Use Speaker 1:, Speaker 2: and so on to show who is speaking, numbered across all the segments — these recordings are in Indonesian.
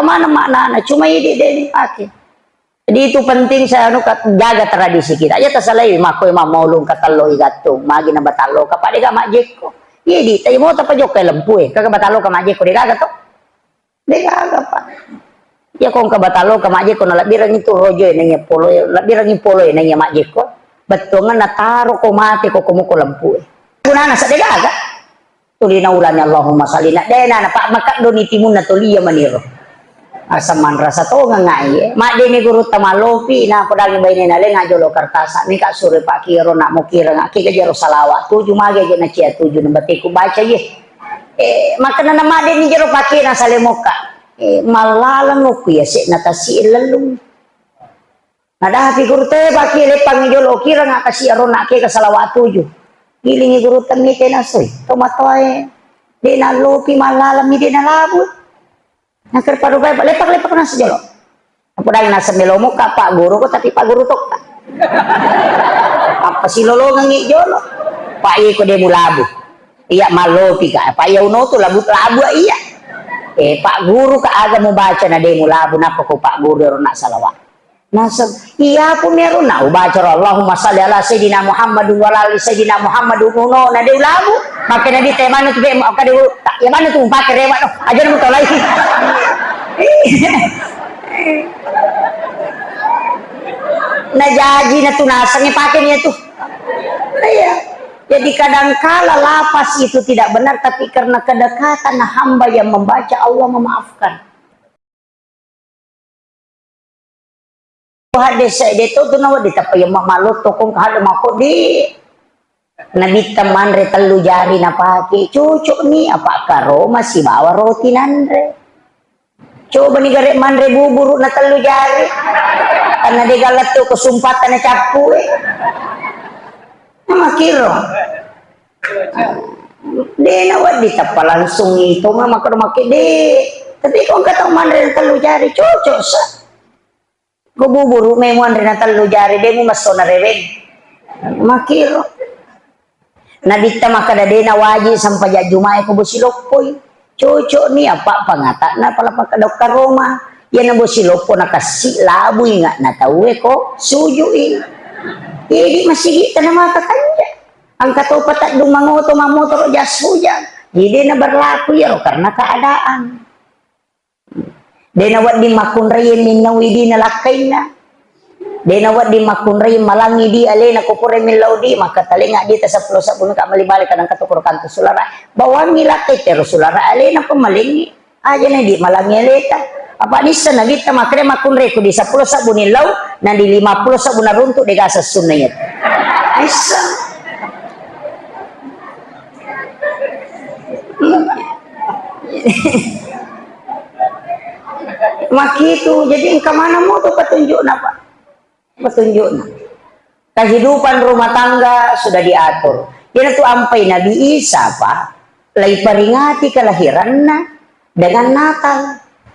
Speaker 1: mana makna cuma ini dia dipakai. Jadi itu penting saya jaga tradisi kita. Ya tasalay mako mamulong katalo igato, magi na batalo ka pa diga majeko. Idi tayo mo ta pa jok kay lampu kaga batalo ka majeko diga gato. Diga pa. Ya kung ka batalo ka majeko na labirang itu rojo na polo, labirang polo na majeko. Betul nga nataro ko mati ko kumuko lampu. Kuna na sa diga ga. Tuli na ulan Allahumma salina dena na pa makat do ni timun na tuliya maniro. Asaman rasa to nga ngai mak de ni guru tamalopi na podagi bayne na le ngajolo kartasa ni ka sure pak kiro nak mo kira ngaki ke jero salawat tuju mage ge na cia tuju na batiku baca ye makana na mak de ni jero paki na sale moka malala ngoku ya se na tasi lelum ada hati guru te paki le pangijolo kira ngaka si aro nak ke salawat tuju gilingi guru temi ke na soi tomatoe de na lopi malala mi de na labu. Nah kerpadu baik lepak-lepak nasi jolo. Apa dah nasi melomo kak Pak Guru kok tapi Pak Guru tok. Apa si lolo ngangi jolo. Pak Iko demu labu. Iya malopi kak. Pak Yauno tuh labu iya. Pak Guru kak agak mau baca na demu labu napa kok Pak Guru nak salawat. Nasab iya pun meru na baca Allahumma shalli ala sayyidina Muhammad wa ala ali sayyidina Muhammad uno na deu labu. Maka nabi temanu tu be ka deu ya mana tu pakai rewat no aja mu tolai. Nah jaji na tunasangnya pakainya tuh. Iya. Jadi kadangkala lapas itu tidak benar tapi karena kedekatan hamba yang membaca Allah memaafkan. Hadis saya itu tuh nawa ditapay mamalot tokong kahado mako di nabi teman re telu jari na paki cucuk ni apa karo masih bawa roti nandre coba nih garek mandre buburu na telu jari karena dia galat tuh kesumpatan na capu nama kiro dia nawa ditapa langsung itu mama karo make de tapi kok kata mandre telu jari cucuk sa go buburu me mandre na telu jari demu masona reweg makiro nadita makadadena waji sampai jajumai ko busilokpoy cocok ni apa pangata na pala pakadok karoma yan na busilokpo nakasi laboy nga natawe ko suyuin hindi masigita na makakanya ang katopat at dumangoto mamotor jas hujan hindi na berlaku yaro karena keadaan denawat di makunrayin minawi di nalakay na denawat di makunrayin malangi di alena kupure min laudi maka talinga di sa pulo sa bunga malibalik kanang katukur kanto sulara bawa milakay pero sulara alena pamalingi aja na di malangi aleta apa nisa na kita makre makunray ko di sa pulo sa bunilaw na di 50 sa bunarunto di gasa sunayat isa makitu jadi kemana mau tuh petunjuk apa petunjuk kehidupan rumah tangga sudah diatur jadi tuh ampai Nabi Isa pak lagi peringati kelahirannya dengan Natal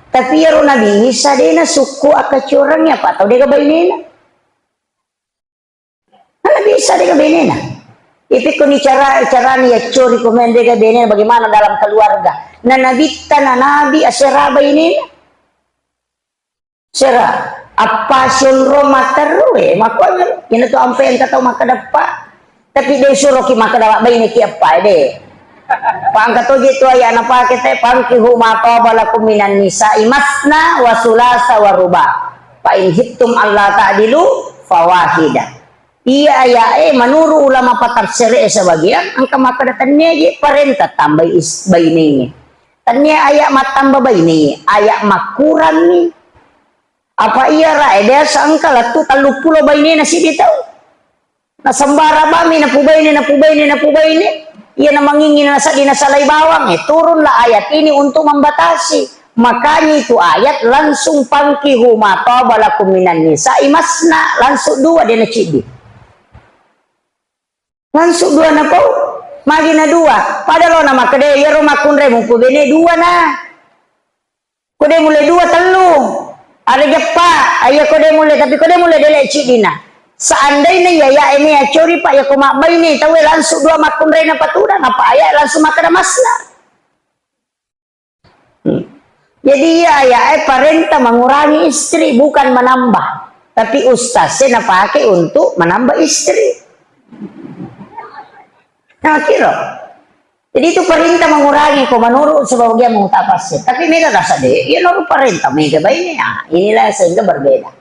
Speaker 1: tapi ya Nabi Isa dia suku akacurangnya pak tahu dia kebainena Nabi Isa dia kebainena itu kuni cara nih ya curi komen dia kebainena bagaimana dalam keluarga nah Nabi tanah Nabi asyara bainena sera apa sunroma terwe makanya ini tuh ampe yang kata maka dapat tapi dia suruh ki maka dapat bayi ki apa deh pangkat tuh gitu ya napa kita pangkihu maka balakum minan nisa'i masna wa sulasa wa ruba fa in hittum Allah ta'dilu fawahida iya ya menurut ulama pakar syariah sebagian angka maka datangnya je perintah tambah bayi tanya ayat matamba bayi ayat makuran nih apa iya ra dia sangka lah tuh kalau pulau bayi nasi dia tahu na sembara bami na pubai ini iya na mangingin na sa dinasalay bawang turunlah ayat ini untuk membatasi makanya itu ayat langsung pangkihu mata balakum minan nisa'i masna langsung dua dia na cidi langsung dua na po magi na dua padahal nama kede ya rumah kunre mumpu bene dua na kode mulai dua telu ada jepa ayah kode mulai tapi kode mulai dele cidina seandainya ya ini ya curi pak ya kumak bayi nih tahu langsung dua makun rena paturan apa ayah langsung makan masna Jadi ya perintah mengurangi istri bukan menambah. Tapi ustaznya pakai untuk menambah istri. Nah kira. Jadi itu perintah mengurangi kok menurut sebagian mutafasir. Tapi mereka rasa deh, ya menurut perintah mereka baiknya. Inilah sehingga berbeda.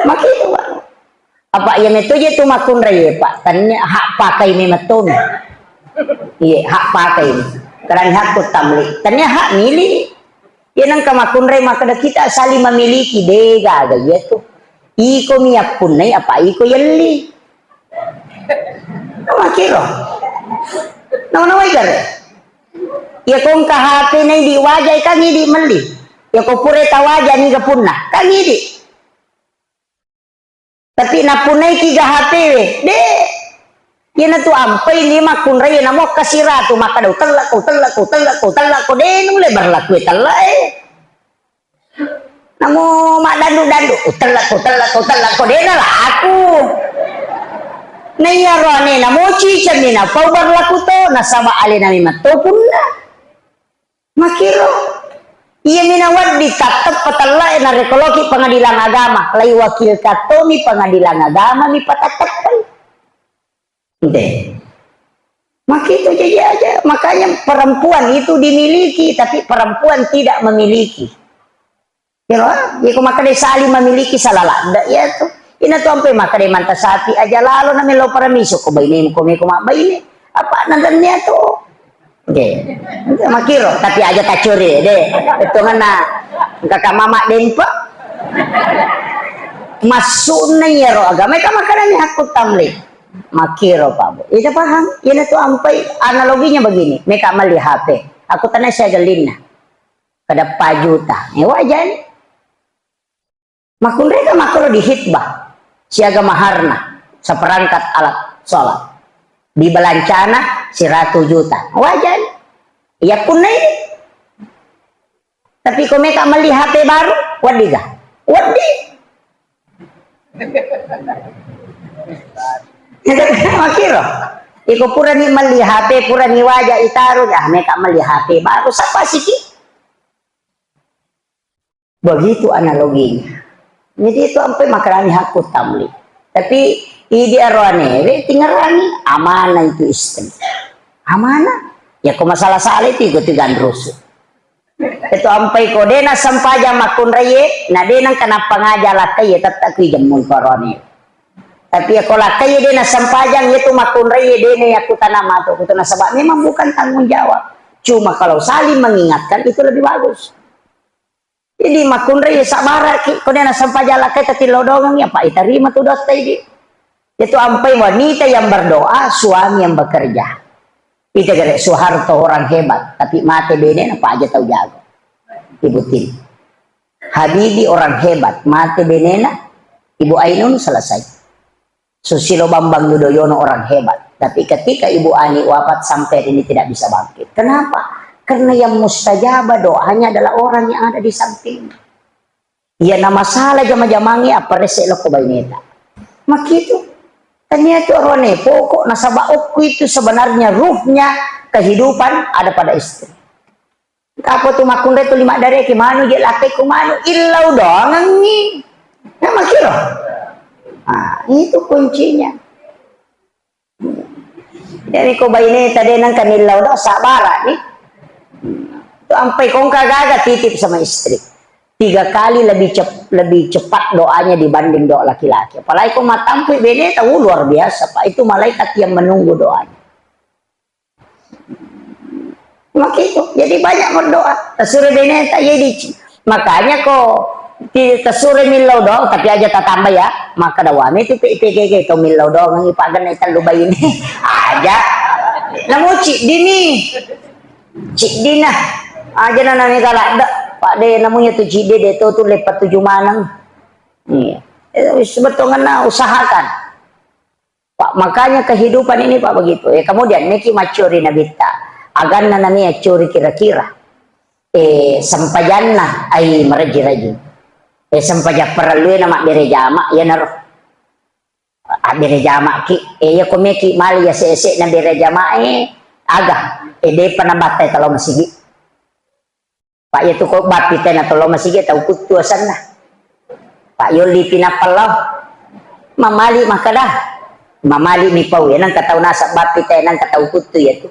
Speaker 1: Maka itu Pak. Apa yang itu je tu makun raya Pak. Tanya hak pakai ini metum. Iya hak pakai ini. Kerana hak kutamli. Tanya hak milik. Ya nang kamakun raya maka kita saling memiliki dega ada ya tu. Iko miyak punai apa iko yeli. Nama kira. Nama ikare. Ya kong kahati na di wajah kan di meli. Ya ko pure tawaja ni kapunna. Kan di. Tapi na punai ki gahati we. De. Ya na tu ampai ni makun raya namo kasira tu maka daw telak ko de nung lebar laku telak Namo mak dandu telak ko de na aku. Naya rone na mochi chamina pau berlaku to nasaba ale nami mato punna makiro iya mina wadi tatap patalla na rekologi pengadilan agama lai wakil katomi pengadilan agama mi patatapal deh makito jadi aja makanya perempuan itu dimiliki tapi perempuan tidak memiliki kira ya maka dia saling memiliki salah ndak ya tuh ina tu ampe maka de manta sapi aja lalu na melo permiso ko baini ko me ko mak baini apa nandannya tu oke makiro tapi aja tacuri de itu ngana kakak mama dempa masuk ya ro agama ka makanan ni hakut tamli makiro Pak Bu ida paham ina tu ampe analoginya begini mereka meli HP aku tanya saya gelina kada pajuta wajan makun mereka makro di hitbah siaga maharna seperangkat alat sholat di belancana 100 juta wajan ya kunai tapi kau mereka meli HP baru wadi gak wadi makiro iko purani meli HP purani wajah itaru dah mereka meli HP baru siapa sih begitu analoginya. Jadi itu sampai makarani hakut tamli. Tapi ide arwane, tinggalani amanah itu istri. Amanah. Ya kok masalah salah itu ikut gandrus. Itu sampai kodena sampaja makun raye, nah denang kenapa ngajala kaya tetap jamun korone. Tapi ya kalau kaya dena sampajang itu makun raye dena aku tanam atau aku tanam sebab memang bukan tanggung jawab. Cuma kalau saling mengingatkan itu lebih bagus. Jadi makun raya sabara kau na sampai jalan ke lodongan ya Pak terima tu dosa ini itu ampai wanita yang berdoa suami yang bekerja itu gara Soeharto orang hebat tapi mati bene apa aja tahu jago Ibu Tin Habibie orang hebat mati benena Ibu Ainun selesai Susilo Bambang Yudhoyono orang hebat tapi ketika Ibu Ani wafat sampai ini tidak bisa bangkit kenapa? Karena yang mustajabah doanya adalah orang yang ada di samping. Ya nama salah jama-jamangnya apa resek lo kebaineta. Maka itu ternyata orang pokok nasabah okku itu sebenarnya ruhnya kehidupan ada pada istri. Apa tuh makun itu 5 dari kemana je laki kumanu illau doang ni. Nah makiro. Ah itu kuncinya. Jadi kebaineta dia nang kanillau do sabara nih. Sampai kong kagak titip sama istri 3 kali lebih cepat doanya dibanding doa laki-laki apalagi kong matampu bene tahu luar biasa Pak itu malaikat yang menunggu doanya maka itu jadi banyak berdoa tersuruh bene tak jadi makanya kok tersuruh milau doa tapi aja tak tambah ya maka dawami itu PPG itu milau doa ngipagan itu luba ini aja namun cik dini cik dina aja nana galak dak Pak de namanya tuh cik de tuh lepat 7 manang iya sebetulnya usahakan Pak makanya kehidupan ini Pak begitu ya kemudian neki macuri nabita agan namanya curi kira-kira sampajanna ai meraji-raji sampaja perlu nama bere jama ya naruh bere jama ki ya komeki mali ya sesek na bere jama agak de panabatay kalau masigi Pak ya tu ko bapi tena tolo masige tau kutuasan na. Pak yoli pinapalaw. Mamali makadah. Mamali ni pau ya nang katau nasa bapi tena nang katau kutu ya tu.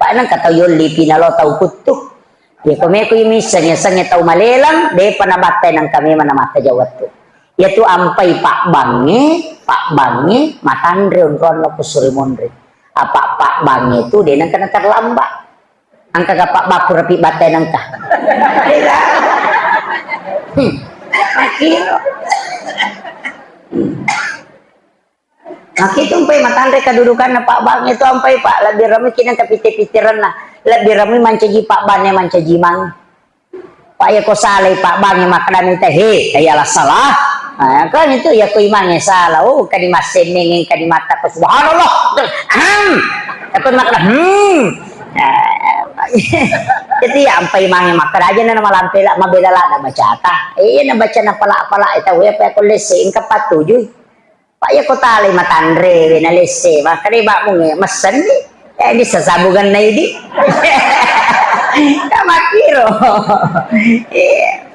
Speaker 1: Pak nang katau yoli pinalo tau kutu. Ya kome ko imisan ya sanya tau malelang de panabatay nang kami manamata jawat tu. Ya tu ampai Pak Bange matandre unron lo kusuri mondre. Apa Pak Bange tu de nang kana terlambat. Angka ka Pak Bapur rapi batay nang ka. Makiro. Makito umpay matandre kadudukan na Pak Bange tu ampai Pak lebih ramai kinang kapite-pitiran na. Lebih ramai mancaji Pak Bange mancaji mang. Pak ya ko salay Pak Bange makanan ita he ayalah salah. Kan itu ya ko imangnya salah. Oh kalimat senengeng kalimat apa subhanallah. Apa makna jadi ampai mangi makan aja na malampela mabela la na bacata na baca na pala ita we pa ko lesse in kapatuju pa ya ko tali matandre na lesse makari ba mo masan di sasabugan na idi kamakiro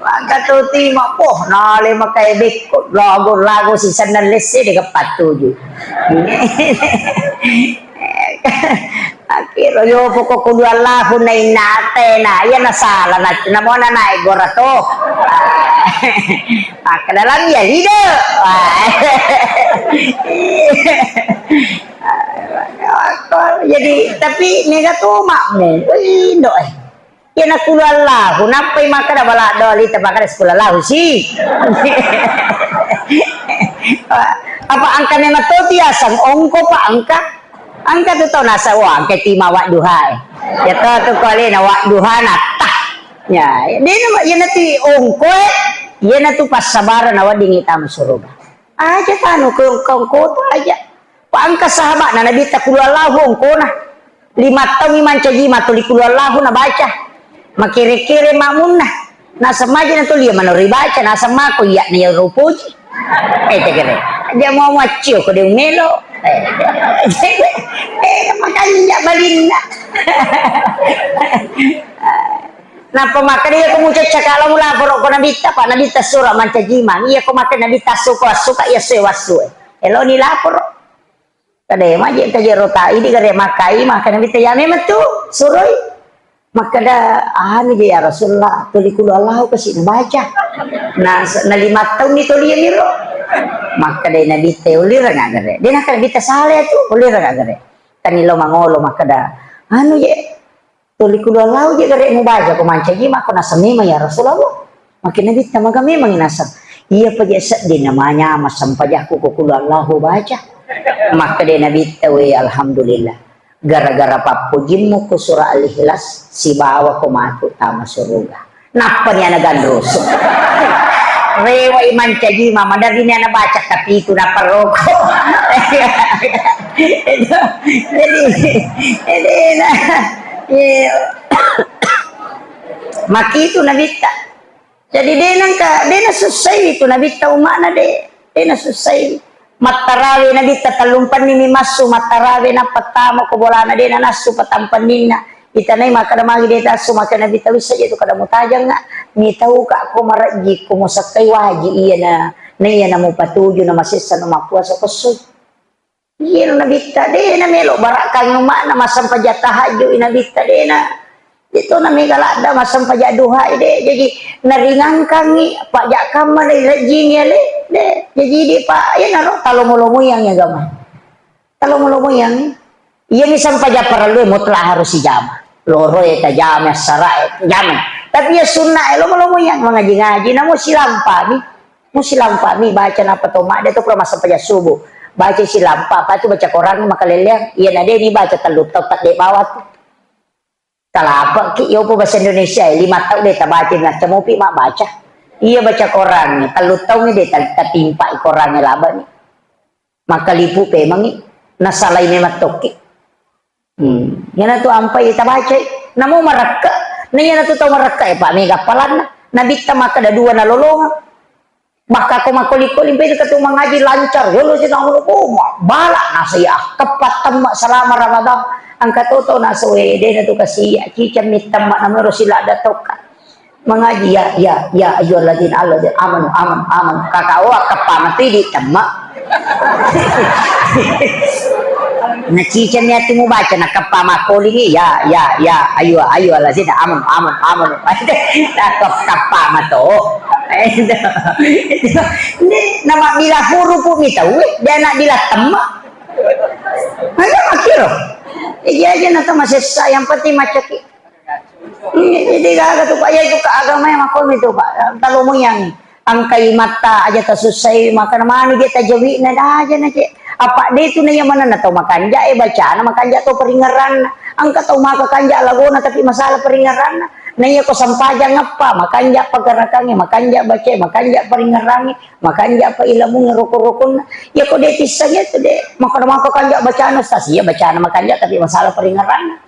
Speaker 1: magkatuti mo po nali makaibik lago si sanan lesse di kapatuju Akiro yo poko kudua lahu na inate na ya nasala na mo na igora to kadalang ya lido jadi tapi nega tuma mo indo ya na kudua lahu napay makada bala doli tabakada sekolah lahu si apa angka nema to tiasang ongko pa angka tu tau nasa wa angka timawa duhai ya to kali na wa duhana tah ya dia nama ya nanti ongko ya nanti pas sabaran awa dingitam suruga aja tanu kongko aja pa angka sahabat na nabi takululah lahu ongko na 5 tahun mancaji matuli kululah lahu na baca makire-kire mamun na samaji na tulia manori baca na samako ya na rupuji tegere dia mau macio ko dia melo makanya balin na pemakan iya ko mucha chakala mula poro ko nabita pa nabita sura mancajiman iya ko makan nabita suka iya sewasu elo ni lapor kade maje tajero ta ini kade makai makan nabita ya memang tu suroi makada anu ya Rasulullah tulikul Allah kasi baca na 5 tahun itu dia miro makada nabi te ulira ngagare dia nak bita sale tu ulira ngagare kanilo mangolo makada anu ye tulikul Allah je gare mo baca ko mancaji mako nasami ya Rasulullah makin nabi tamaga memang inasam iya pajasa din namanya masam pajaku ko kul Allah baca makada nabi te alhamdulillah gara-gara papujimmu ku surah al-ikhlas si bawa ko matu tama suruga napa niya nagandroso rewa iman caji mama dari niya nabaca tapi ku na paroko jadi maki itu nabita jadi dia na susay itu nabita umana dia na susay matarawi na dita talumpan ni masu matarawi na patama ko bola na din na nasu patampan nina itanay makadamagi dita su makana dita wisa itu kada mutajang nga ni tahu ka ko maraji ko mo sakay waji iya na mo patuju na masisa na mapuasa ko so iya na dita de na melo barakang uma na masam pajatahajo ina dita de na itu na megalada masam pajaduha ide jadi naringan kami pak jak kamar rejing ya le de jadi di pak ya naro talomo-lomo yang ya gamay talomo-lomo yang iya ni sam pajak perlu mutlak harus dijama loro eta jama sara jama tapi ya sunnah lomo-lomo yang mengaji-ngaji namo silam pami baca napa to mak dia tu pernah masam pajak subuh baca silam apa tu baca Quran maka leleng iya nade ni baca talup tak de bawah tu kalapa ki yo po bahasa Indonesia 5 tahun dia baca na camupi mak baca iya baca Quran ni talu tahun ni dia tatimpa Quran ni laba ni maka lipu pe mangi nasalay ni matoki yana tu ampai ita baca namo maraka na yana tu tau maraka pak mega palan na bita maka da dua na lolong maka ko makoli-koli pe ka tu mangaji lancar yo lo sinang ko bala na saya kepatam selama Ramadan angka toto na suwe de na to kasi cicam mitam na mero sila da toka mengaji ya ayyuhalladzina amanu aman kakao kapamati di tema na cicen niya mo baca na kapamakolingi ya ayyuhalladzina aman na kapamato hindi nama bila huru po mitaw dia na bila tema ano makiro iya aja na masisa yang penting macaki. Hindi gaga to kaya itu kaagama yang makom itu pak talo mo yang ang kay mata aja ta susay maka naman dia ta jawi na aja na ke apa dito na yaman na to makanja baca na makanja to peringaran ang kataw makakanja lagona tapi masalah peringaran na iya ko sampaja ngapa makanja pagarakangi makanja baca makanja peringarangi makanja pa ilamu ngerukun-rukun ya ko de tisanya to de maka makakanja baca na stasiya baca na makanja tapi masalah peringaran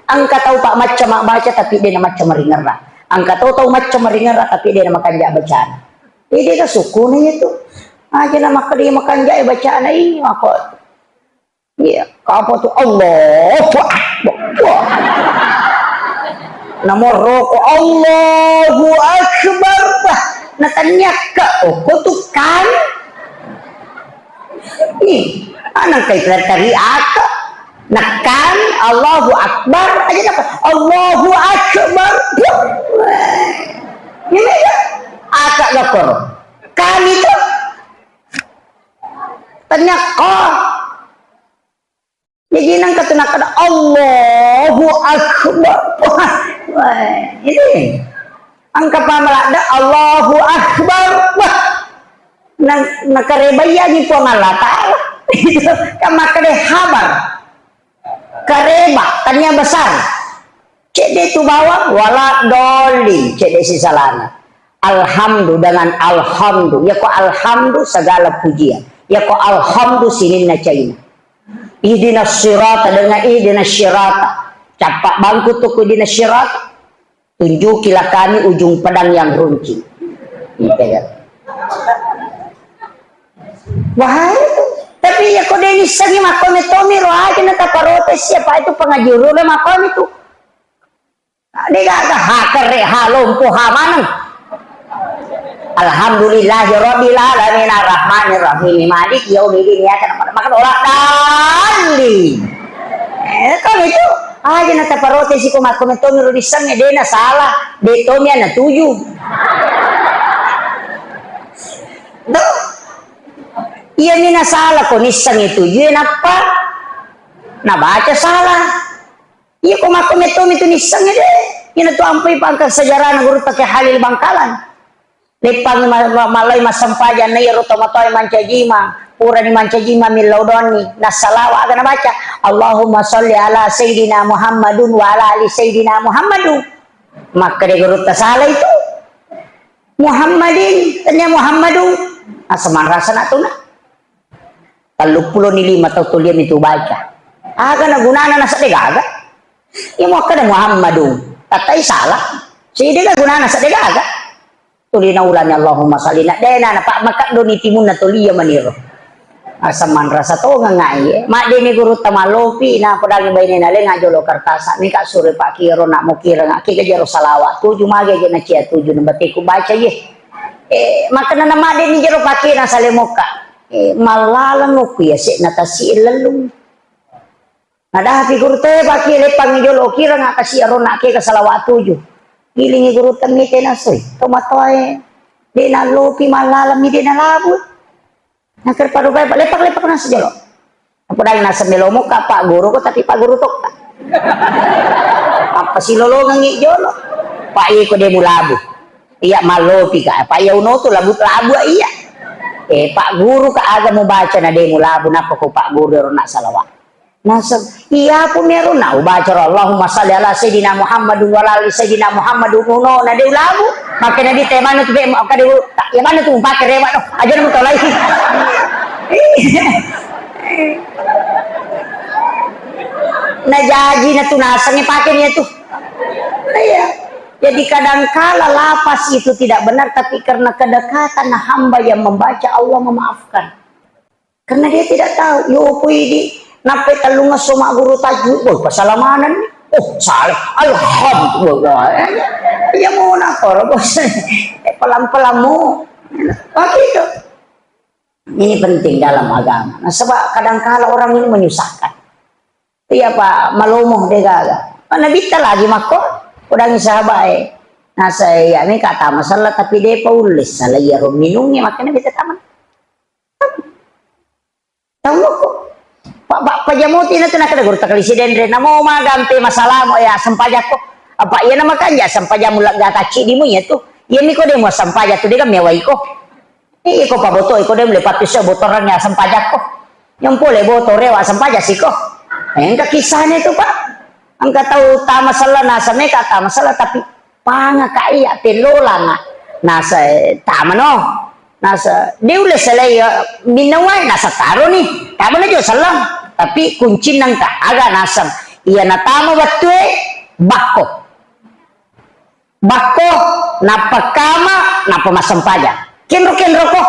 Speaker 1: ang kataw pak macam baca tapi dia macam meringerah ang kataw macam meringerah tapi dia makanja bacaan ini dia suku nih itu aja nama dia makanja bacaan ini apa iya apa tuh Allah nomor rokok Allahu Akbar natanya ke tuh kan ih anak kayak teriak nekan Allahu Akbar aja dapat Allahu Akbar ini ya agak gakor kami tuh ternyata jadi nang ketenakan Allahu Akbar ini angka pamalada Allahu Akbar nang nakarebaya ni po Allah Ta'ala itu kamakade habar kareba tanya besar cede tu bawah wala doli cede si salana alhamdu dengan alhamdu ya ko alhamdu segala pujian ya ko alhamdu sinin na caina ihdinas sirata dengan ihdinas sirata capak bangku tuku ihdinas sirata tunjukilah kami ujung pedang yang runcing wahai tapi ya kau ini segi makom itu miro aja nata parotes siapa itu pengajuru le makom itu dia gak haker halumpuh hamanang alhamdulillahirabbil alamin arrahmanir rahim maliki yaumiddin ya kan makan olah dali kan itu aja nata parotes si makom itu miro disangnya dia na salah dia tomia na tujuh tuh iya mina salah kok nisang itu yun apa nabaca salah iya kok makom itu nisangnya deh yun itu ampai pangkal sejarah na guru pakai halil bangkalan lepang malay masampajan na yaro tomatoy mancajima pura ni mancajima milaudoni nasalawa aga nabaca Allahumma sholli ala sayyidina Muhammadun wa ala ali sayyidina Muhammadun maka de guru salah itu Muhammadin tanya Muhammadun asaman rasa nak tuna 35 atau tulian itu baca aga na gunana na sa degaga imo ka na Muhammadun tatay salah si dega gunana sa degaga tulina ulanya Allahumma sallina dena na pak makat do nitimun na tuliya maniro asaman rasa to nga ngai mak dini guru tamalopi na padang bayne na le ngajolo kartasa ni ka sure pak kiro nak mo kira nga ki jaro salawat tujuh mage na cia tujuh nambati ku baca ye makana na mak dini jaro pak na salemoka malalang ko ya si natasi ilalung ada figur teh baki lepang jolo kira nga kasi aron na ke kasalawat tujuh gilingi guru tamite na soy tomatoy di na lopi malalam di na labut nakar parubay lepak na sa jolo apa dahil nasa melomo ka pak guru ko tapi pak guru tok apa si lolongang jolo pak ko de mulabu iya malopi ka pak yauno to labut labu iya Pak Guru ka aga mo baca na demo labo na ko Pak Guru na salawat. Nasab iya po meron na baca Allahumma shalli ala sayidina Muhammadun wa ala ali sayidina Muhammadun uno na de labo maka na di tema na tube ka de ya mana tu pakai rewa no aja na mo tolay. Najaji na tunasan ni pakai niya tu. Iya. Jadi kadangkala lapas itu tidak benar tapi karena kedekatan hamba yang membaca Allah memaafkan. Karena dia tidak tahu, yo puidi nape talunga soma guru tajwid, boy pasalamanan ni. Oh, saleh. Alhamdulillah. Ya mau nak bos. Pelan-pelan mu. Begitu. Ini penting dalam agama. Nah, sebab kadang-kala orang ini menyusahkan. Iya Pak, malumuh deh gak. Mana bisa lagi mako. Udah sahabat Nah saya ini kata masalah tapi dia paulis salah ya minumnya makanya bisa taman. Tahu kok. Pak Jamuti na nak ada guru takali sidendre namo magampi masalah mo ya sampajak ko apa iya nama kan ya sampajak mulak gataci di mo ya tuh iya ni ko dia mo sampajak tuh dia kan mewai ko ko pa boto ko dia melepat pisau botoran ya sampajak ko yang boleh botore wa sampajak sih ko yang kisahnya itu Pak angka tahu ta masalah nasa me kata masalah tapi panga kaya telola nga nasa tama no nasa dia udah selai minawai nasa taro nih tama na salam tapi kunci nang ka aga nasam iya natama waktu bako napakama napamasam paja kenro ko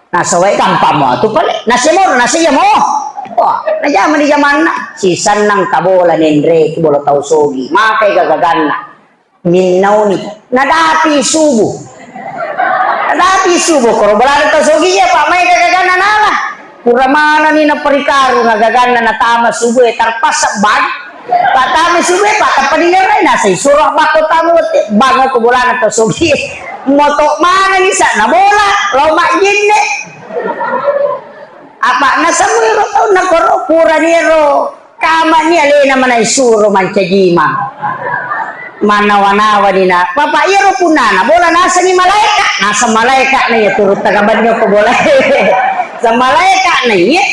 Speaker 1: nasa way kampa mo tu pala nasa mo nasa iya mo na jaman di zaman na sisan nang kabola nendre kibola tau sogi makay gagaganna minaw ni nadati subo koro balada tau sogi ya pak may gagaganna nala kuramana ni na parikaru nga gagana na tama subuhe tarpasak bag patami subuhe patapaningaray nasa isurah bako tamu bango ko bola na to subuhe moto mana ni sa na bola loma jinne apa nasa mwero tao na koro pura niro kama ni alena man isuro mancajima manawa-nawa ni na papa iro punana bola nasa ni malaika na ya turut tagabanyo ko bola sa malaika na iya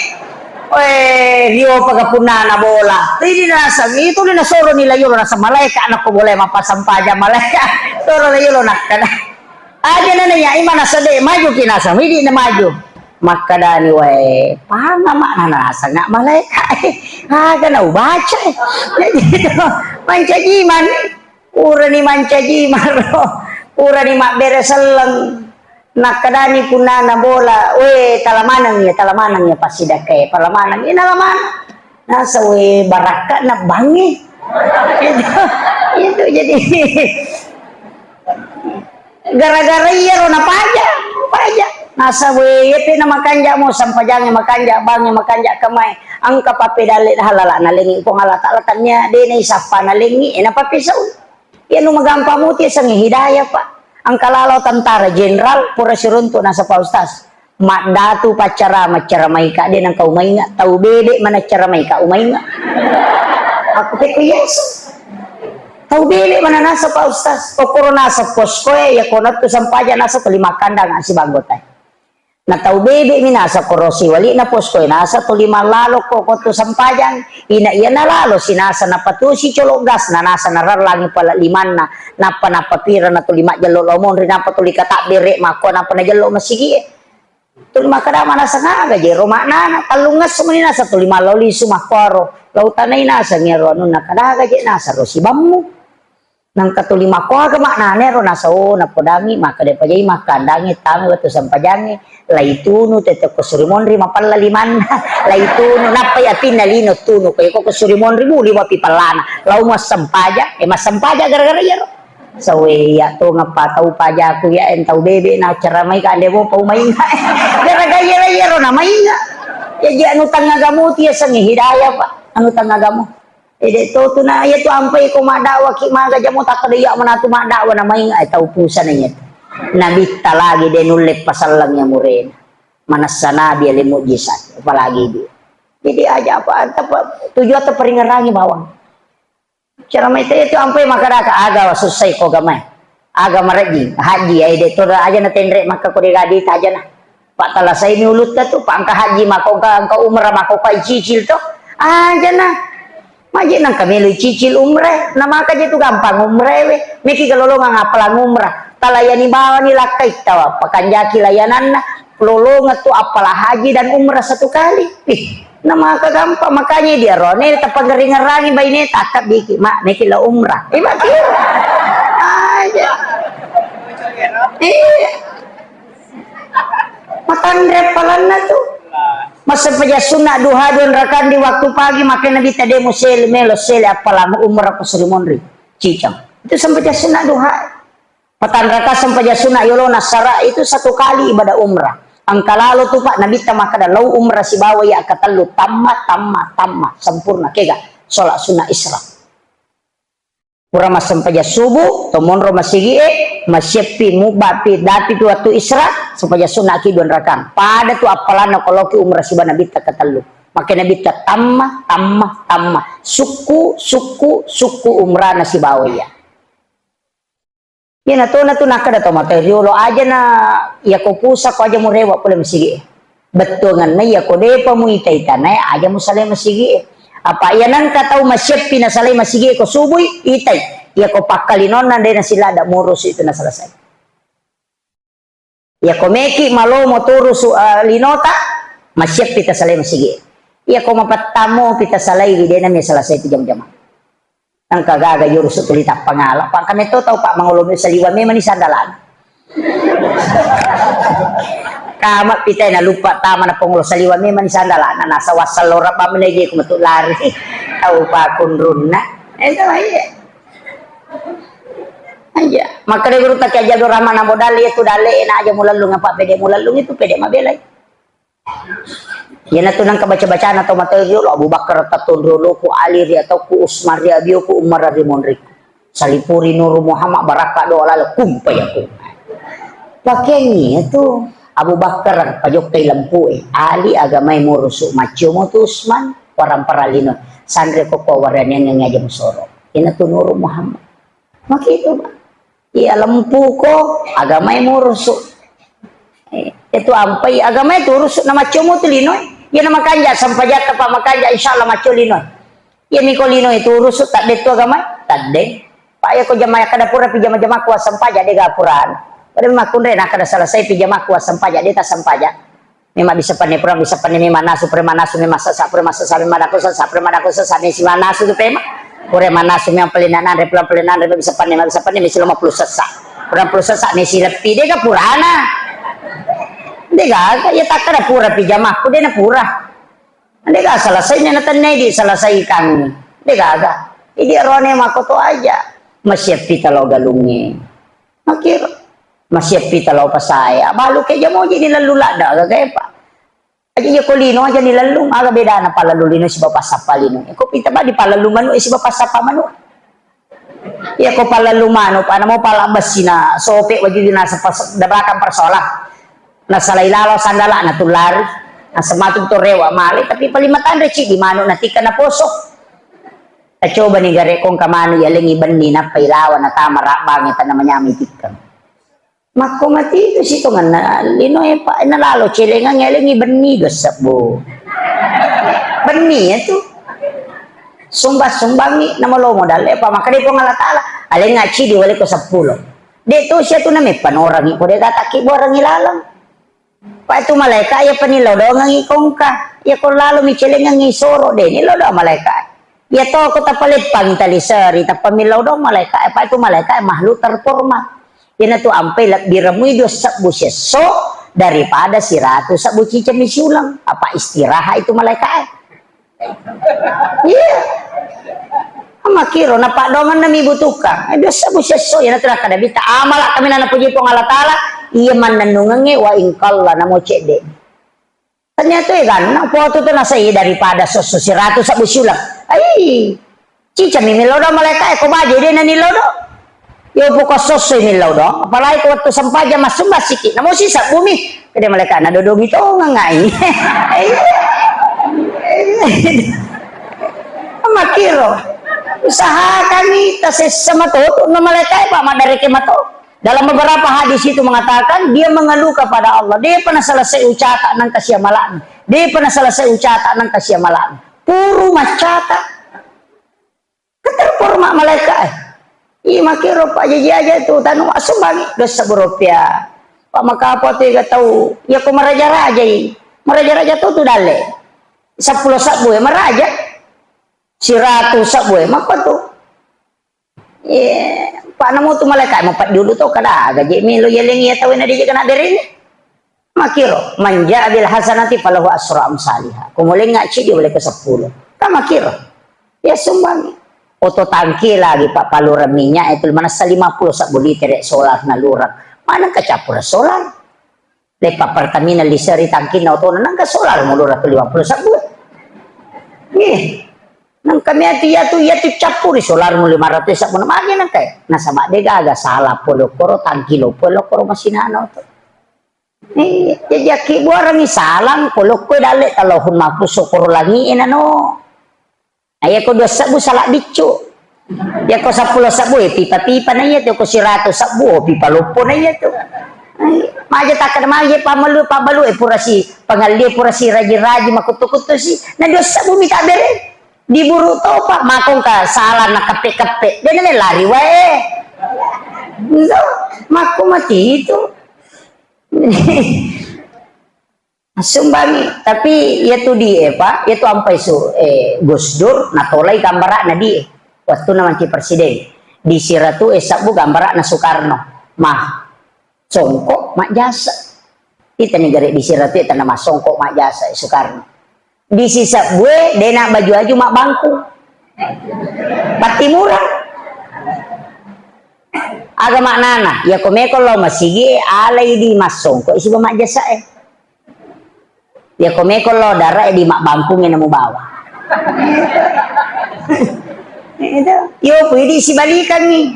Speaker 1: rio pagapuna na bola hindi nasa ito na soro nila yulo nasa malaika na ko bola mapasampaja malaika soro na yulo nakada aja na niya ima nasa de maju kinasa hindi na maju makadani way pangama na nasa nga malaika aga na ubaca jadi mancajiman ura ni mancajiman ura ni makberesalang nakadani punana bola talamanang ya pasidake palamanang inalaman nasa baraka na bangi itu jadi gara-gara iya ro na paja nasa ite na makanja mo sampajangnya makanja bangnya makanja kamay ang kapapedali halala na lingi kung halata-latannya dinay sapa na lingi napapisaw yan umagampa mo tiya sang hidayah Pak ang kalalaw tentara jenderal pura sirunto nasa paustas datu pacara maika din ang kaumay nga tau bebe mana cara maika umay nga ako pe ko yes tau bebe mana nasa paustas o kuro nasa posko ya konat to sampaja nasa tulima kanda nga si bagotay na tau bebe mi nasa korosi wali na posko nasa tulima lalo ko to sampajan ina iya na lalo sinasa na patusi cologas na nasa nararlangi pala liman na napapira na tulima jalo lomon rin napatuli kata bere mako napa na jalo masigi tulima kadama nasa nga jero makna talungas sumanina sa tulima loli sumakoro lautanay nasa ngero ano nakadaga je nasa rosibammu nang katulima ko aga maknane ro nasa napodami makade pajay makandangi tamu to sampajangi laituno teto ko surimonri mapalla liman laituno napay atin nalino tuno kay ko surimonri muli wa pipalana law mas sampaja mas sampaja gara-gara yaro saweya to nga pataw paja ko ya entaw bebe na charamay ka ande mo paumainga gara-gara yaro na mainga ya di anu tangagamuti sa hidayah pa anu tangagamu ide to na ya to ampay ko madawa ki maga jamo takadaya manatu madawa na may ay taupusan niya nabita lagi denulip pasal lang niya murin manasana dia limu jisat apalagi dia jadi aja apa tujuh atau peringarangi bawang cara may itu ampay makaraka aga susay ko gamay aga maraji haji ay de to aja na tenre maka ko digadi aja na pak talasay ni ulut ka to pangka haji mako ka umrah mako ka cicil to aja na maji nang kami cicil umrah nama ka tu gampang umrah we miki kalolongan apalang umrah talayani bawa ni lakai tawa pakanjaki layanan na lolongan tu apalah haji dan umrah satu kali nama ka gampang makanya dia rone tapagering-rangi bay ni takap diki mak niki la umrah maki aja matandre palan na tu Masa paja sunnah duha 2 rakaat di waktu pagi maka Nabi tadi musel melo sele apalang umrah ko serimonri cicang. Itu sampaja sunnah duha. Patan rakaat sampaja sunnah yolo nasara itu 1 kali ibadah umrah. Angka lalu tuh Pak Nabi tamaka da lau umrah si bawa ya katalu tamma sempurna kega sholat sunnah isra. Pura sampaja subuh tomonro masigie masyepi mubapi dati tu waktu isra sampaja sunnah ki 2 rakaat. Pada tu apalana kalau ki umrah si Nabi ta katalu. Maka Nabi ta tamma suku umrah na si bawa ya. Ya na to nakada to material aja na ya ko pusa ko aja mo rewa pula masigi. Betungan na ya ko de pa mo ita na aja mo salay masigi. Apa ya nan ka tao masyepi na salay masigi ko subuy itay. Ya ko pakalinon na de na sila da murus itu na selesai. Ya ko meki malo mo turus linota masyepi ta salay masigi. Ya ko mapatamo pita salay de na may selesai ti jam-jam. Ang kagaga yurus tulita pangala pang kami to tau Pak mangulumi sa liwa may manisandalan kama pitay na lupa tama na pangulo sa liwa may manisandalan na nasa wasal lora pa manay ko matulari tau pa kunrun na ito aja makanya guru tak aja do rama na modal itu dale na aja mulalung apa pede mulalung itu pede mabelay. Yan na to nang kabaca-bacaan atau materi lo Abu Bakar tatundrulo ku Ali ri atau ku Usman ri Abiyo ku Umar ri Monrik salipuri Nur Muhammad baraka do ala kumpayaku pakengnya itu Abu Bakar pajok kay lampu Ali agamay murusu macho mo to Usman parang paralino sandre ko ko waran yang ngaja musoro yan na to Nur Muhammad makito ba iya lampu ko agamay murusu itu ampai agamay turus na macho mo to linoy. Yan na makanja sampajat pa makanja insyaallah macho linoy. Yan ni ko linoy turus tak de to agamay tadde. Paya ko jamaya kada pura pijama jama kuas sampaja de gapuran. Pada makun re na kada selesai pijama kuas sampaja de ta sampaja. Mema bisa pane pura bisa pane mema nasu premanasu mema sasa premasa madako sasa premadako sasa ni si manasu tu pema. Pura manasu mema pelenanan re pelenanan re bisa pane misi 50 sasa. Pura sasa ni si lepi de gapurana. Dega ya tak ada pura pijama aku dia na pura. Dega selesainya natanay di selesaikan. Dega aga. Idi rone makoto aja. Masyepi talo galungi. Makir. Masyepi talo pasaya. Balu ke jamo jadi lalu lada aga kaya pa. Aja ya kolino aja nilalung aga beda na palalulino si bapak sapalino. Ko pita ba di palalumano si bapak sapamano. Ya ko palalumano pa na mo palabas sina sope wajud na sa dabakan persoalan. Nasa laylalaw sandala na tulari nasa matug to rewa mali tapi palimatan reci di mano natika na poso coba ni gare kong kamano yaling iban ni na pailawan na tamara bangita na manyami tikang mako mati itu sito nga na linoy pa nalalo chile nga yaling iban ni gasabo bani itu sumbang-sumbangi na malo modal pa makadi ko ngalatala aling nga chi di wali ko 10 dito siya to na may panorangi ko de tataki borang ilalang. Pa itu malaikat ya panilaw daw nga ngikong ka. Ya ko lalo michele nga ngisoro de nilaw daw malaikat. Ya to ko tapalit pangitalisari tapamilaw daw malaikat. Pa itu malaikat makhluk terformat. Yan na to ampay biramuy dos sa buseso daripada si ratu sa bucica misulang. Apa istiraha itu malaikat. Iya. Makiro na padongan na mibutuka. Ay dos sa buseso yan na tira kadabita. Amala kami na napuji pong Allah Ta'ala. Iya man nanungangi wa ingkalla na mo cede. Ternyata ya kan, na foto itu nasa iya daripada si ratu sa busyulang. Ay, cica mimilaw daw malaikat, ko ba jadi na nilaw daw. Yo buka sosoy nilaw daw. Apalagi ko waktu sampaja masumba sikit. Na mo si sa bumi. Kada malaikat na dodong ito ngangai. Makiro. Usaha kami tasis sa mato na malaikat pa madari ke mato. Dalam beberapa hadis itu mengatakan dia mengeluh kepada Allah. Dia pernah selesai ucapan ng kasyamalaan. Dia pernah selesai ucapan ng kasyamalaan. Puro macata. Keterforma malaikat. Makiro pa aja itu tanong asumbangi dosa berupiah. Pak makapo tu iga tahu. Ya ko maraja-raja maraja-raja tu dale. 10 sabwe maraja. Si ratu sabwe maka tu. Paano mo tumalakay mo pat dulu to kada gaji mi lo yeleng ya tawin na di kana diri makiro manja bil hasanati falahu asru amsalihah. Kumulai ngaci dia boleh ke 10. Makiro ya sumbang oto tangki lagi pak palura minyak itu mana 50 sak beli terek solar na lurang mana kecapur solar lepa Pertamina liseri tangki na oto nang ka solar mo lurang 50 sak buat nih nang kami ya tu capur solar mo 500 sak mo magi nang kay nasa madega aga salah polo koro tangki lo polo koro masinano to jadi aki buarang isalang polo ko dale talohun mapu sokoro langiin ano ay ko 2 sabu salak bicu ya ko 10 sabu pipa-pipa na iya ko 100 sabu pipa lupo na iya to maja takad maja pamalu pura si pangaldi pura si raji-raji makutu-kutu si na 2 sabu mita bere diburu to pak makong ka salah na kape-kape dia na lari wae so maku mati itu sumbangi tapi ya tu di pak ya tu ampai Gus Dur natolai gambarak na di waktu na manci presiden di siratu sabu gambarak na Soekarno mah songkok mak jasa kita negara di siratu itu nama songkok mak jasa Soekarno di sisa gue dena baju aju mak bangku pati murah agama nana ya komeko lo masigi alai di mas songkok isi mak jasa ya komeko lo darah di mak bangkung yang mau bawa itu yo pwede si balikan nih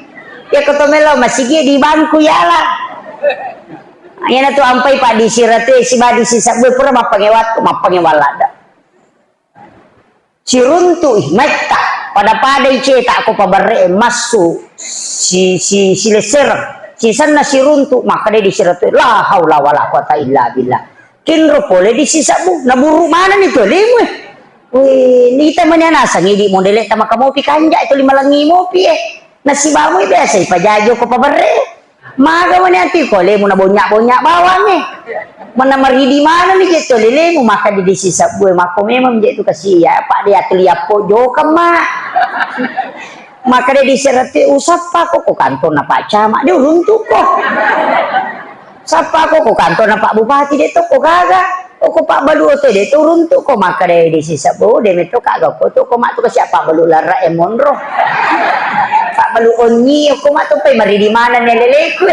Speaker 1: ya kotomelo masih di bangku ya lah ayan na tu ampai pak di sirate si badi si sabwe pura mapangewat mapangewalada si runtu mata pada cetak aku pabare masu si leser si sana si runtu maka dia di sirate la haula wala quwata illa billah kinro pole di sisa bu naburu mana nih tuh limu wih ni kita menyanasa ngidi modelnya sama kamu pi kanja itu 5 langi mo pi nasi bamu biasa ipajajo ko pabare maga menyanti ko limu na bonyak bawang nih mana mari di mana nih gitu limu maka di sisa bu mako memang jadi itu kasih ya pak dia tuliap pojo kema maka dia diserati usap pak kok kantor na pak camat dia runtuh kok sapa kok kantor na Pak Bupati dia to kok kagak kok Pak Balu to dia turun tuh kok maka dia di sisa bo dia meto kagak kok mak tuh ke siapa Balu lara emonro Pak Balu onyi kok mak tuh pe mari di mana neleleku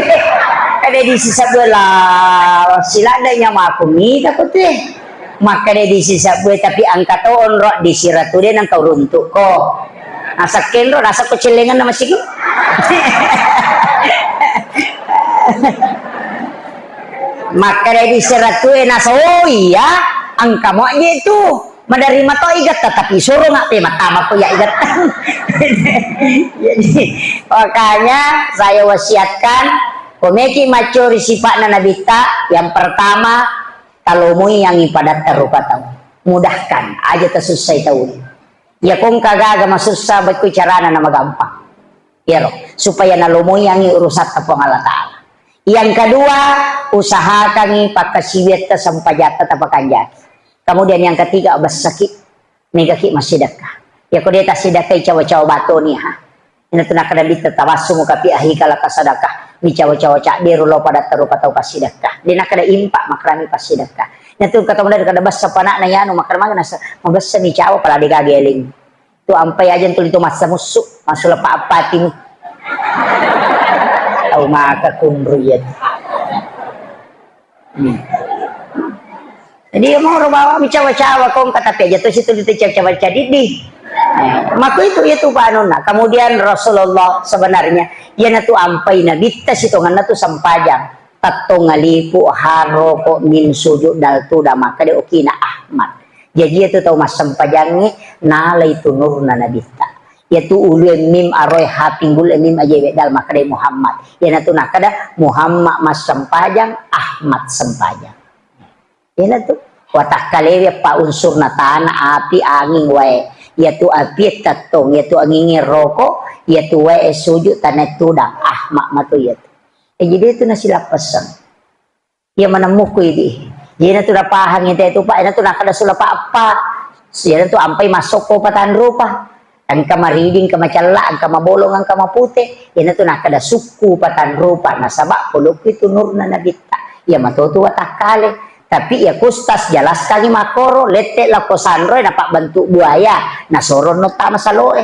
Speaker 1: ada di sisa bo lah siladanya mak aku minta kok teh maka dia di sisa bo tapi angkat onro di siratu dia nang kau runtuk kok asa kenro rasa kecelengan nama sih maka dari seratu enas oh iya angka mau itu menerima to igat tetapi suruh nggak terima tamat tuh ya igat jadi makanya saya wasiatkan komeki macuri sifat nabita yang pertama kalau mau yang ibadat terupa tahu mudahkan aja tersusah tahu ya kong kagak agak susah buat carana nama gampang ya loh supaya nalomo yang urusan tapong Allah Ta'ala. Yang kedua, usahakan pakai siwet sampajata tapakanjaki. Kemudian yang ketiga, abas sakit, negaki masih sedekah. Ya kau dia tak sedekah cawa-cawa batu nih ha. Ini tu nak kena bitawasum kapi ahi kalau kasadakah. Ni cawa-cawa cak biru lo pada taruh patau pasidekah. Dia nak kena impak makrami pasidekah. Ini tu kata muda kada bas sapana na yanu makrama nasa mabas ni cawa pala digageling. Tu ampai aja tu itu masa musuh, masuk lepak apa timu. Tahu maka kumriyat. Jadi mau bawa cawa-cawa kong kata aja tuh situ cawa-cawa di. Maka itu panuna. Kemudian Rasulullah sebenarnya ia natu ampai na bitta situ ngana tu sampajang tato ngalipu haro ko min sujud dal tu da maka de okina Ahmad. Jadi itu tahu mas sampajangnya nalai tu nurna nabitta. Yaitu ulu mim aroy hapinggul mim aja dal maka de Muhammad. Ya natu nakada Muhammad mas sampajang Ahmad sampajang. Ya natu watak kalewe pa unsur na tanah api angin wae. Yaitu api tatong yaitu angin rokok yaitu wae sujud tanah tudang Ahmad matu yaitu. Jadi itu nasi lapasan. Ya menemuku ini. Jadi natu dapahang itu pak natu nakada sulapa apa. Ya natu ampai masuk ko patan rupa. Angka mariding, angka macala, angka mabolong, angka mapute. Yan na ito nakada suku patan rupa na sabak pulok itu nur na nabita. ya matutua takale. Tapi ya kustas jalas kagi makoro lete la ko sanroy na pak bentuk buaya na soron no ta masaloe.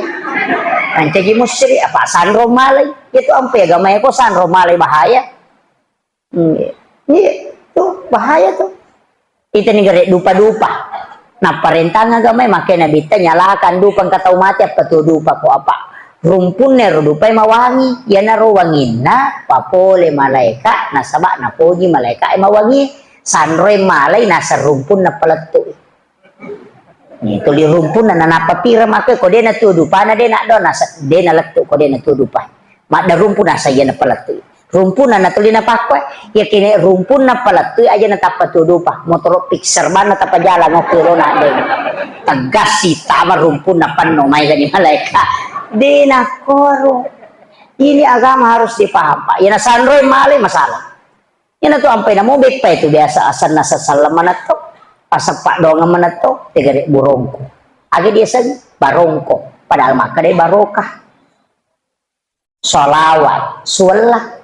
Speaker 1: Nanti musri apa sanro malay itu ampe agama ko sanro malay bahaya. Iya tuh bahaya tuh. Itu nih gere dupa-dupa. Nah perintah agama makanya bita nyalakan dupa katau mati apa tuh dupa ko apa. Rumpun nero dupa mawangi ya naro wangin na papole malaika na sabak na poji malaika mawangi sanroy malay nasa rumpun na paletu. Itu di rumpun na nanapapira maka ko de na tudupa na de na do nasa de na letu ko de na tudupa. Mak da rumpun nasa ya na paletu. Rumpun na natuli na pakwe ya kini rumpun na paletu aja na tapat tudupa. Motor pixer man na tapajala ngokiro na de. Tegas si tama rumpun na pano may gani malaika. De na koro. Ini agama harus dipaham Pak. Ya na sanroy malay masalah. Yan na to ampay na mo pa itu biasa asal nasa salaman na to. Pasapak doang naman na to. Tigari burongko. Agi dia sa barongko. Padahal makade barokah. Salawat. Suwala.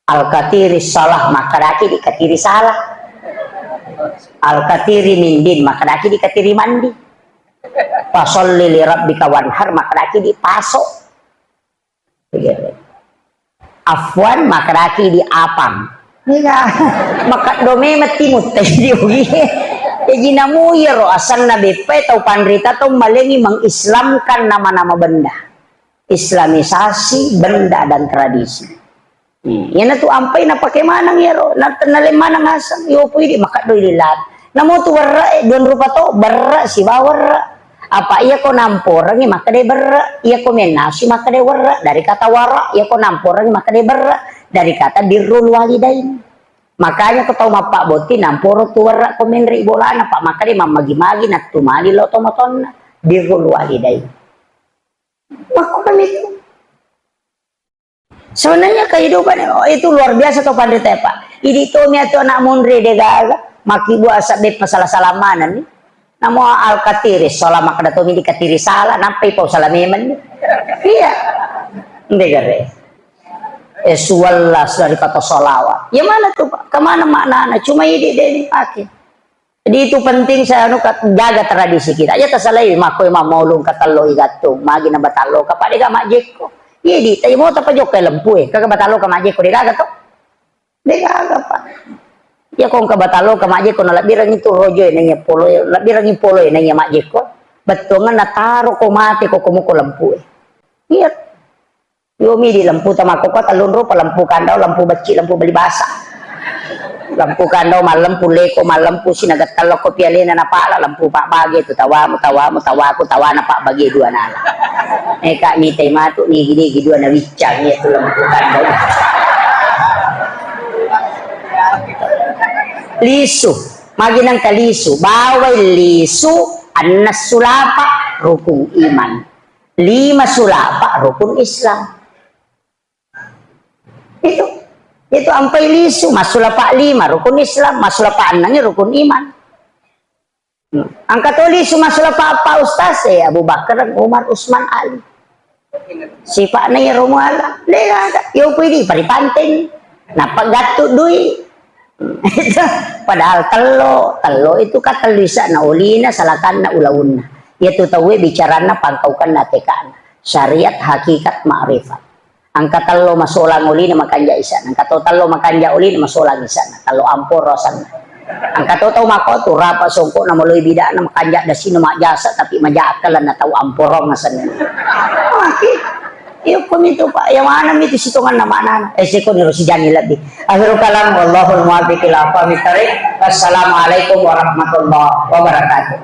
Speaker 1: Al-katiri salah. Makadaki di katiri salah. Al-katiri mindin. Makadaki di katiri mandi. Pasolli li rabbika wanhar. Makadaki di pasok. Tigari. Afwan makaraki di apam. Nika makat dome mati mutai di ugi. Jadi namu ya ro asal nabi pe tau pandrita tau malengi mengislamkan nama-nama benda. Islamisasi benda dan tradisi. Yan tu ampai na pakai manang ya ro. Na tenale manang asam. Yo pui di makat do lilat. Namu tu warra don rupa to barra si bawar. Apa iya ko namporangi maka de berra, iya ko menasi maka de warra, dari kata wara iya ko namporangi maka de berra, dari kata birrul walidain. Makanya ko tau mapak boti namporo tu warra ko menri bolana pak maka de mamagi-magi nak tumali lo tomaton birrul walidain. Maka kan itu sebenarnya kehidupan itu luar biasa to pandita Pak. Idi to mi atau anak munri de gaga maki buasa be masalah salamanan ni. Namo al-katiri salah maka dato mi dikatiri salah nampai pau salah memen. Iya. Ndegare. Suwalla dari kata salawat. Ya mana tuh Pak? Kemana maknanya? Cuma ide deh dipakai. Jadi itu penting saya jaga tradisi kita. Ya tasalai mako ma maulung katalo igatung magi na batalo kapade ga majeko. Iya di tayo mo tapajok kay lampu kaga batalo ka majeko digaga to. Digaga Pak. Ya kung kabatalo kamaje ko na labirang itu rojo nanya polo labirang yung polo nanya maje ko betul nga nataro ko mati ko kumuko lampu iya yomi di lampu tamako ko talunro pa lampu kandaw lampu baci lampu balibasa lampu kandaw malampu leko malampu sinagatalo ko pialina na pala lampu pak bagi itu tawa ko tawa na pak bagi dua nala kak mitay matu ni gini dua na wicang itu lampu kandaw lisu magi nang kalisu bawai lisu annas sulapa rukun iman 5 sulapa rukun Islam itu ampai lisu masulapa 5 rukun Islam masulapa 6 rukun iman angkat lisu masulapa apa ustaz ya Abu Bakar Umar Usman Ali sifat na ya rumala lega yo pwede paripanten napagato dui padahal telo itu kata lisa na ulina salakan na ulauna yaitu tawe bicarana pangkaukan na tekaan syariat hakikat ma'rifat angka telo masulang ulina makanja isa angka telo makanja ulina masulang isa telo ampor rosan angka tau mako tu rapa songko na meloy bida na makanja da sino majasa tapi majakalan na tau amporong na sanen iyo kumito Pak yang mana itu situngan nama anak esiko ni si jani lebih akhirul kalam wallahul muwaffiq ila aqwamit thariq. Wassalamualaikum warahmatullahi wabarakatuh.